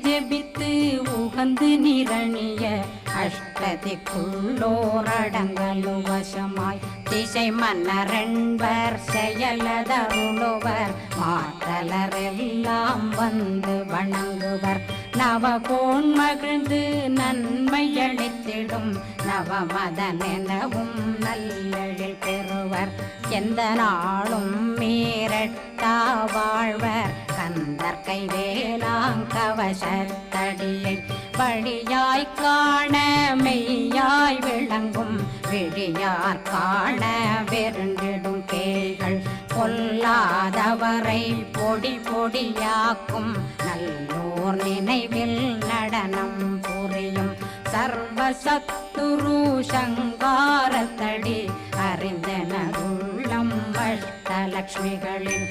ஜெபித்து உகந்து நிரணிய அஷ்டதிக்குள்ளோரடங்கலு வசமாய் திசை மன்னரென்பர் செயலதருளுவர் மாற்றலரெல்லாம் வந்து வணங்குவர் நவகோன் மகிழ்ந்து நன்மையளித்திடும் நவமதனெனவும் நல்லெழில் பெறுவர் எந்த நாளும் மீறட்டா வாழ்வர் கந்தற்கை வேளாங்கவசத்தடியை வழியாய் காண மெய்யாய் விளங்கும் விழியார் காண வெருண்டிடும் கேள்கள் பொல்லாதவரை பொடி பொடியாக்கும் நல்லோர் நினைவில் நடனம் புரியும் சர்வசத்துரு சங்காரத்தடி அறிந்தனருள்ளம் அஷ்டலக்ஷ்மிகளில்